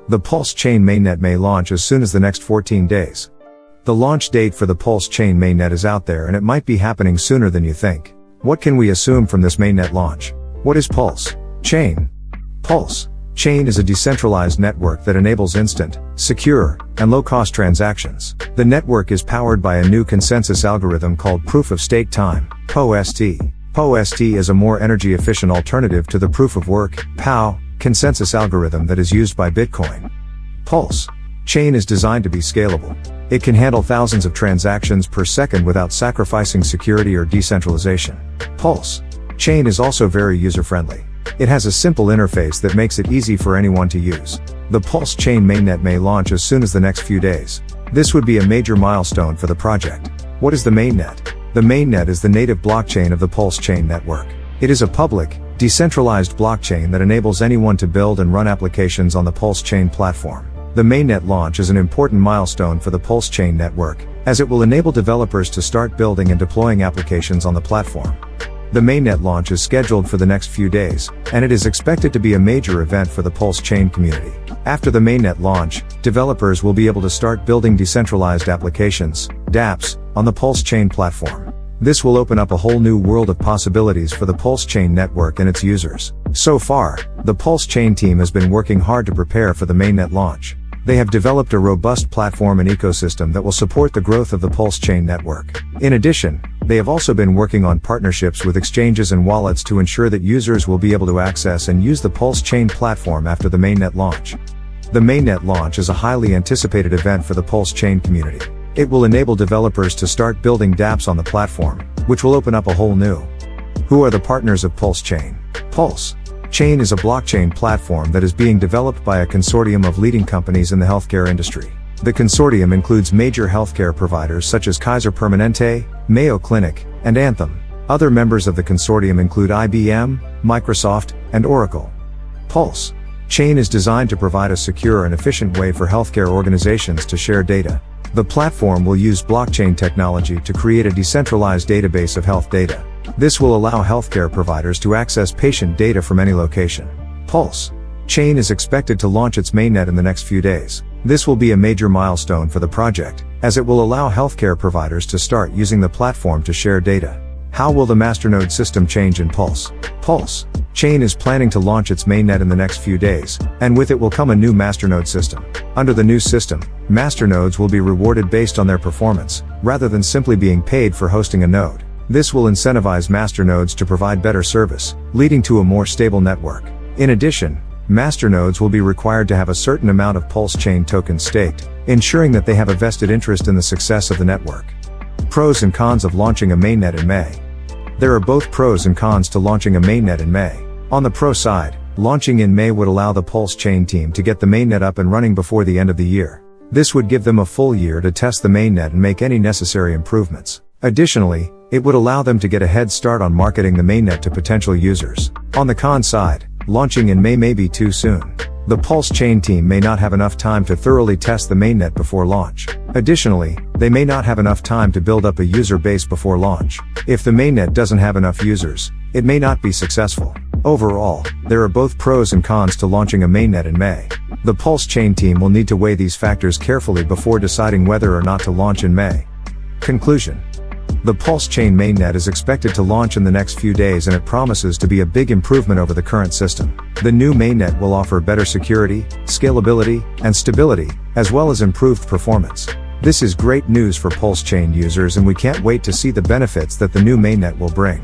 The PulseChain Mainnet may launch as soon as the next 14 days. The launch date for the PulseChain Mainnet is out there and it might be happening sooner than you think. What can we assume from this mainnet launch? What is PulseChain? PulseChain is a decentralized network that enables instant, secure, and low-cost transactions. The network is powered by a new consensus algorithm called Proof-of-Stake Time, POST. POST is a more energy-efficient alternative to the proof-of-work, POW, consensus algorithm that is used by Bitcoin. PulseChain is designed to be scalable. It can handle thousands of transactions per second without sacrificing security or decentralization. PulseChain is also very user-friendly. It has a simple interface that makes it easy for anyone to use. The PulseChain Mainnet may launch as soon as the next few days. This would be a major milestone for the project. What is the mainnet? The mainnet is the native blockchain of the PulseChain network. It is a public, decentralized blockchain that enables anyone to build and run applications on the PulseChain platform. The mainnet launch is an important milestone for the PulseChain network, as it will enable developers to start building and deploying applications on the platform. The mainnet launch is scheduled for the next few days, and it is expected to be a major event for the PulseChain community. After the mainnet launch, developers will be able to start building decentralized applications, dApps, on the PulseChain platform. This will open up a whole new world of possibilities for the PulseChain network and its users. So far, the PulseChain team has been working hard to prepare for the mainnet launch. They have developed a robust platform and ecosystem that will support the growth of the PulseChain network. In addition, they have also been working on partnerships with exchanges and wallets to ensure that users will be able to access and use the PulseChain platform after the mainnet launch. The mainnet launch is a highly anticipated event for the PulseChain community. It will enable developers to start building dApps on the platform, which will open up a whole new. Who are the partners of PulseChain? PulseChain is a blockchain platform that is being developed by a consortium of leading companies in the healthcare industry. The consortium includes major healthcare providers such as Kaiser Permanente, Mayo Clinic, and Anthem. Other members of the consortium include IBM, Microsoft, and Oracle. PulseChain is designed to provide a secure and efficient way for healthcare organizations to share data. The platform will use blockchain technology to create a decentralized database of health data. This will allow healthcare providers to access patient data from any location. PulseChain is expected to launch its mainnet in the next few days. This will be a major milestone for the project, as it will allow healthcare providers to start using the platform to share data. How will the masternode system change in PulseChain is planning to launch its mainnet in the next few days, and with it will come a new masternode system. Under the new system, masternodes will be rewarded based on their performance, rather than simply being paid for hosting a node. This will incentivize masternodes to provide better service, leading to a more stable network. In addition, masternodes will be required to have a certain amount of PulseChain tokens staked, ensuring that they have a vested interest in the success of the network. Pros and cons of launching a mainnet in May. There are both pros and cons to launching a mainnet in May. On the pro side, launching in May would allow the PulseChain team to get the mainnet up and running before the end of the year. This would give them a full year to test the mainnet and make any necessary improvements. Additionally, it would allow them to get a head start on marketing the mainnet to potential users. On the con side, launching in May may be too soon. The PulseChain team may not have enough time to thoroughly test the mainnet before launch. Additionally, they may not have enough time to build up a user base before launch. If the mainnet doesn't have enough users, it may not be successful. Overall, there are both pros and cons to launching a mainnet in May. The PulseChain team will need to weigh these factors carefully before deciding whether or not to launch in May. Conclusion. The PulseChain Mainnet is expected to launch in the next few days and it promises to be a big improvement over the current system. The new mainnet will offer better security, scalability, and stability, as well as improved performance. This is great news for PulseChain users and we can't wait to see the benefits that the new mainnet will bring.